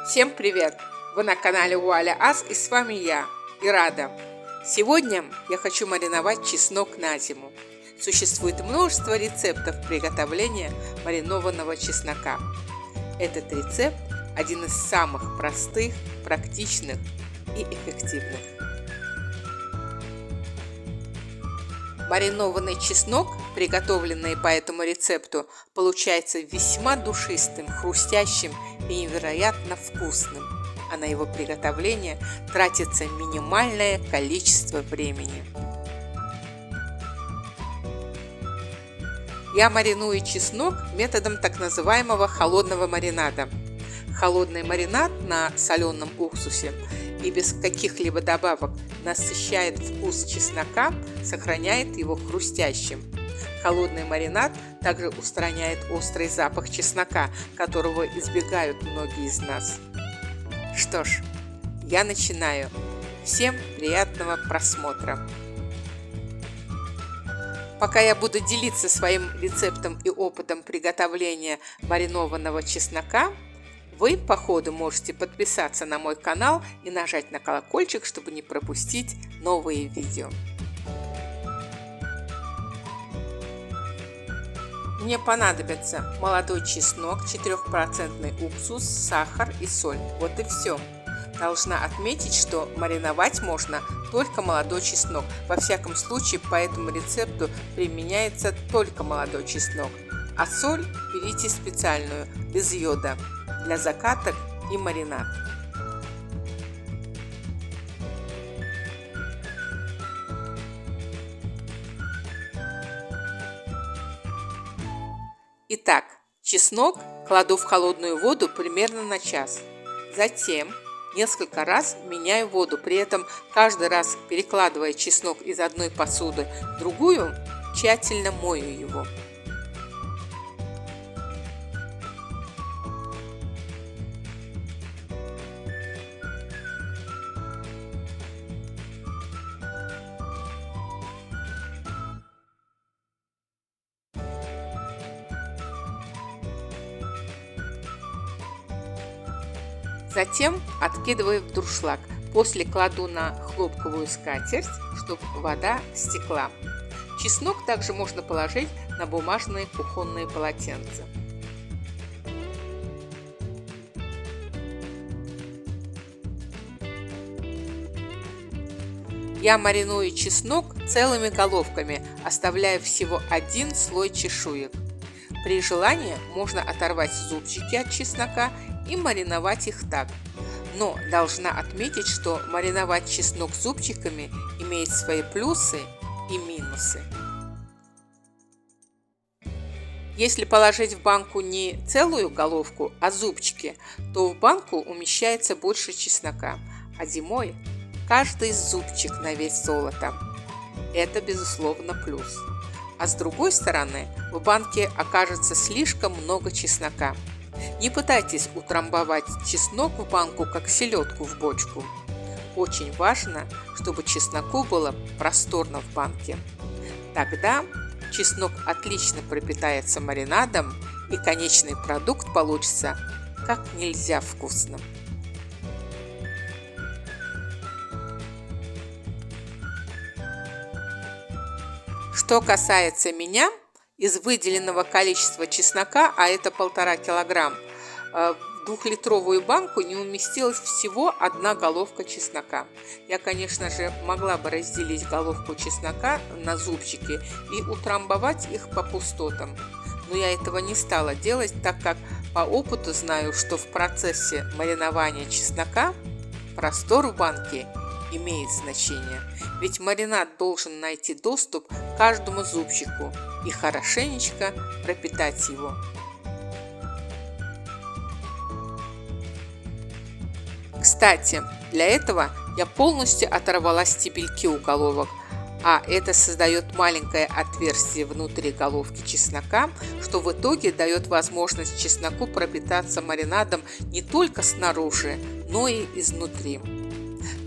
Всем привет! Вы на канале Вуаля Ас, и с вами я, Ирада. Сегодня я хочу мариновать чеснок на зиму. Существует множество рецептов приготовления маринованного чеснока. Этот рецепт один из самых простых, практичных и эффективных. Маринованный чеснок, приготовленный по этому рецепту, получается весьма душистым, хрустящим и невероятно вкусным, а на его приготовление тратится минимальное количество времени. Я мариную чеснок методом так называемого холодного маринада. Холодный маринад на соленом уксусе и без каких-либо добавок насыщает вкус чеснока, сохраняет его хрустящим. Холодный маринад также устраняет острый запах чеснока, которого избегают многие из нас. Что ж, я начинаю. Всем приятного просмотра! Пока я буду делиться своим рецептом и опытом приготовления маринованного чеснока, вы по ходу можете подписаться на мой канал и нажать на колокольчик, чтобы не пропустить новые видео. Мне понадобится молодой чеснок, 4% уксус, сахар и соль. Вот и все. Должна отметить, что мариновать можно только молодой чеснок. Во всяком случае, по этому рецепту применяется только молодой чеснок. А соль берите специальную, без йода, для закаток и маринад. Итак, чеснок кладу в холодную воду примерно на час. Затем несколько раз меняю воду, при этом каждый раз, перекладывая чеснок из одной посуды в другую, тщательно мою его. Затем откидываю в дуршлаг. После кладу на хлопковую скатерть, чтобы вода стекла. Чеснок также можно положить на бумажные кухонные полотенца. Я мариную чеснок целыми головками, оставляя всего один слой чешуек. При желании можно оторвать зубчики от чеснока и мариновать их так. Но должна отметить, что мариновать чеснок зубчиками имеет свои плюсы и минусы. Если положить в банку не целую головку, а зубчики, то в банку умещается больше чеснока, а зимой каждый зубчик на вес золота. Это, безусловно, плюс. А с другой стороны, в банке окажется слишком много чеснока. Не пытайтесь утрамбовать чеснок в банку, как селедку в бочку. Очень важно, чтобы чесноку было просторно в банке. Тогда чеснок отлично пропитается маринадом, и конечный продукт получится как нельзя вкусным. Что касается меня, из выделенного количества чеснока, а это 1,5 килограмма, в 2-литровую банку не уместилась всего одна головка чеснока. Я, конечно же, могла бы разделить головку чеснока на зубчики и утрамбовать их по пустотам. Но я этого не стала делать, так как по опыту знаю, что в процессе маринования чеснока простор в банке имеет значение. Ведь маринад должен найти доступ к каждому зубчику и хорошенечко пропитать его. Кстати, для этого я полностью оторвала стебельки у головок, а это создает маленькое отверстие внутри головки чеснока, что в итоге дает возможность чесноку пропитаться маринадом не только снаружи, но и изнутри.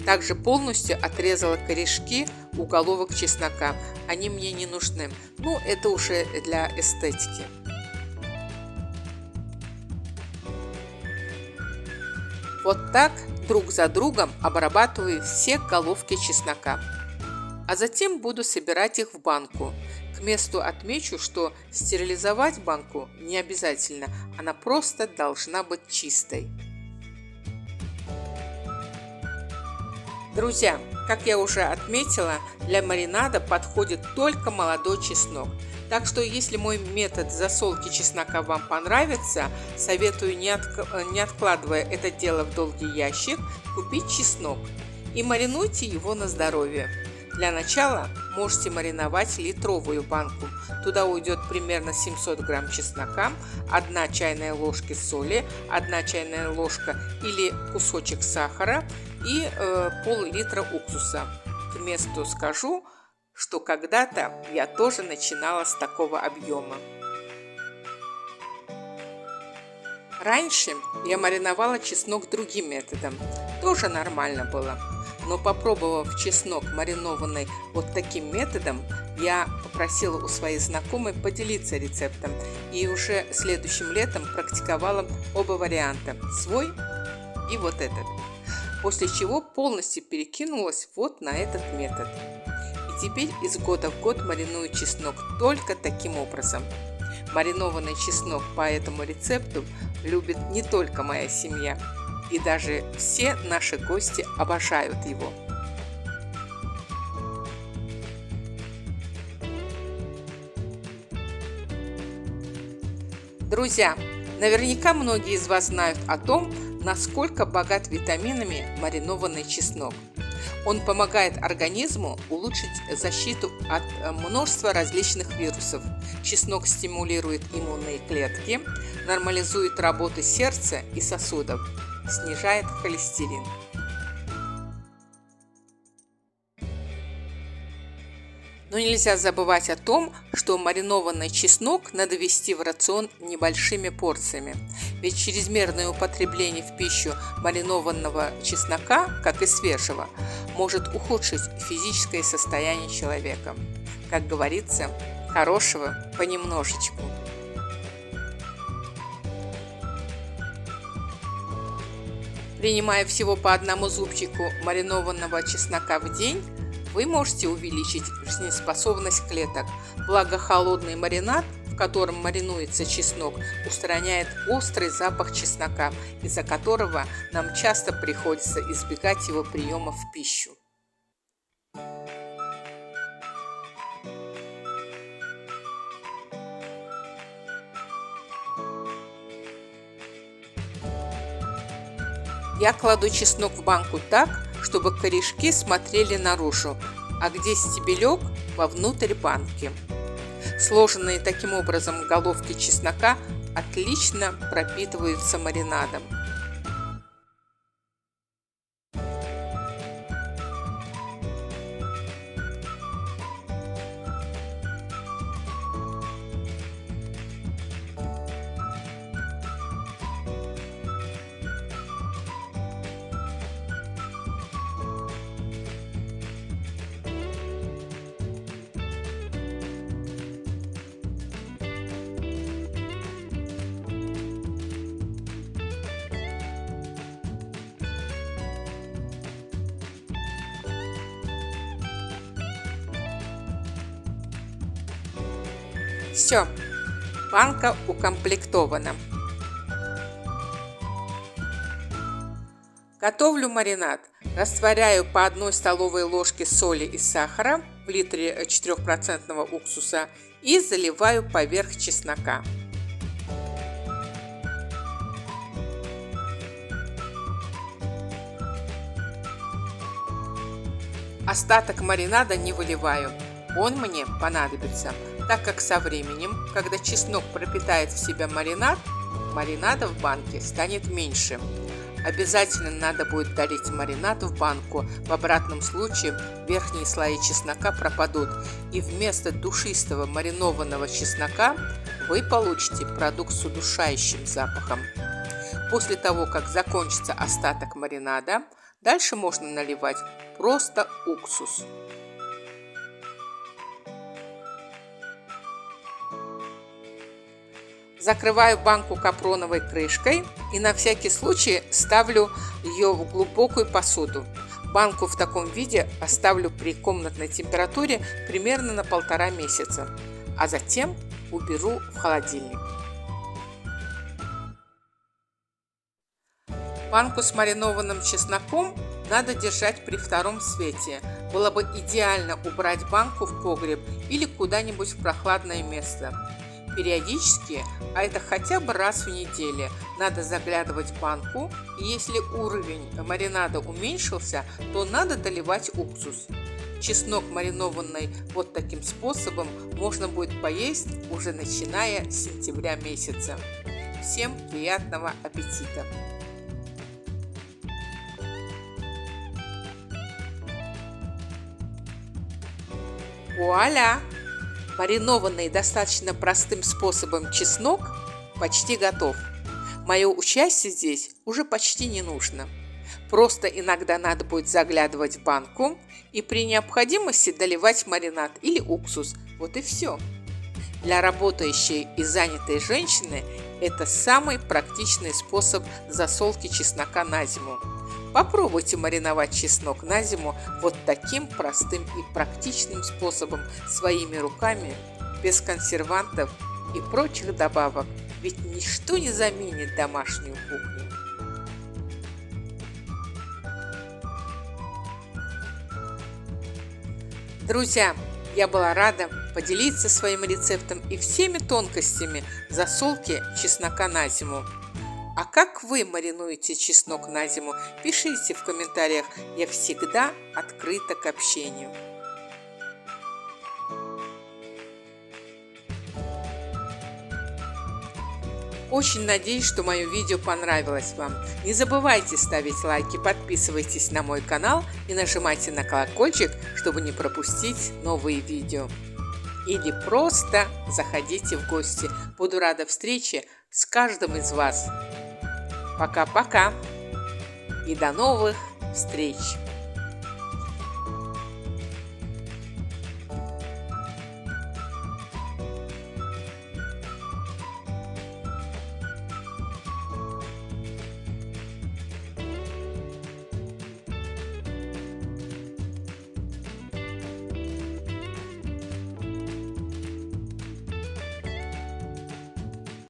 Также полностью отрезала корешки у головок чеснока. Они мне не нужны. Ну, это уже для эстетики. Вот так друг за другом обрабатываю все головки чеснока. А затем буду собирать их в банку. К месту отмечу, что стерилизовать банку не обязательно, она просто должна быть чистой. Друзья, как я уже отметила, для маринада подходит только молодой чеснок. Так что, если мой метод засолки чеснока вам понравится, советую, не откладывая это дело в долгий ящик, купить чеснок и маринуйте его на здоровье. Для начала можете мариновать литровую банку. Туда уйдет примерно 700 грамм чеснока, 1 чайная ложка соли, 1 чайная ложка или кусочек сахара и пол-литра уксуса. К месту скажу, что когда-то я тоже начинала с такого объема. Раньше я мариновала чеснок другим методом. Тоже нормально было. Но попробовав чеснок, маринованный вот таким методом, я попросила у своей знакомой поделиться рецептом. И уже следующим летом практиковала оба варианта. Свой и вот этот. После чего полностью перекинулась вот на этот метод. И теперь из года в год мариную чеснок только таким образом. Маринованный чеснок по этому рецепту любит не только моя семья. И даже все наши гости обожают его. Друзья, наверняка многие из вас знают о том, насколько богат витаминами маринованный чеснок. Он помогает организму улучшить защиту от множества различных вирусов. Чеснок стимулирует иммунные клетки, нормализует работу сердца и сосудов, снижает холестерин. Но нельзя забывать о том, что маринованный чеснок надо ввести в рацион небольшими порциями. Ведь чрезмерное употребление в пищу маринованного чеснока, как и свежего, может ухудшить физическое состояние человека. Как говорится, хорошего понемножечку. Принимая всего по одному зубчику маринованного чеснока в день, вы можете увеличить жизнеспособность клеток. Благо холодный маринад, в котором маринуется чеснок, устраняет острый запах чеснока, из-за которого нам часто приходится избегать его приема в пищу. Я кладу чеснок в банку так, чтобы корешки смотрели наружу, а где стебелек – вовнутрь банки. Сложенные таким образом головки чеснока отлично пропитываются маринадом. Все, банка укомплектована. Готовлю маринад. Растворяю по 1 столовой ложке соли и сахара в литре 4% уксуса и заливаю поверх чеснока. Остаток маринада не выливаю, он мне понадобится, так как со временем, когда чеснок пропитает в себя маринад, маринада в банке станет меньше. Обязательно надо будет долить маринад в банку, в обратном случае верхние слои чеснока пропадут, и вместо душистого маринованного чеснока вы получите продукт с удушающим запахом. После того, как закончится остаток маринада, дальше можно наливать просто уксус. Закрываю банку капроновой крышкой и на всякий случай ставлю ее в глубокую посуду. Банку в таком виде оставлю при комнатной температуре примерно на 1,5 месяца, а затем уберу в холодильник. Банку с маринованным чесноком надо держать при втором свете. Было бы идеально убрать банку в погреб или куда-нибудь в прохладное место. Периодически, а это хотя бы раз в неделю, надо заглядывать в банку, и если уровень маринада уменьшился, то надо доливать уксус. Чеснок, маринованный вот таким способом, можно будет поесть уже начиная с сентября месяца. Всем приятного аппетита! Вуаля! Маринованный достаточно простым способом чеснок почти готов. Мое участие здесь уже почти не нужно. Просто иногда надо будет заглядывать в банку и при необходимости доливать маринад или уксус. Вот и все. Для работающей и занятой женщины это самый практичный способ засолки чеснока на зиму. Попробуйте мариновать чеснок на зиму вот таким простым и практичным способом своими руками, без консервантов и прочих добавок, ведь ничто не заменит домашнюю кухню. Друзья, я была рада поделиться своим рецептом и всеми тонкостями засолки чеснока на зиму. А как вы маринуете чеснок на зиму? Пишите в комментариях, я всегда открыта к общению. Очень надеюсь, что мое видео понравилось вам. Не забывайте ставить лайки, подписывайтесь на мой канал и нажимайте на колокольчик, чтобы не пропустить новые видео. Или просто заходите в гости. Буду рада встрече с каждым из вас. Пока-пока и до новых встреч!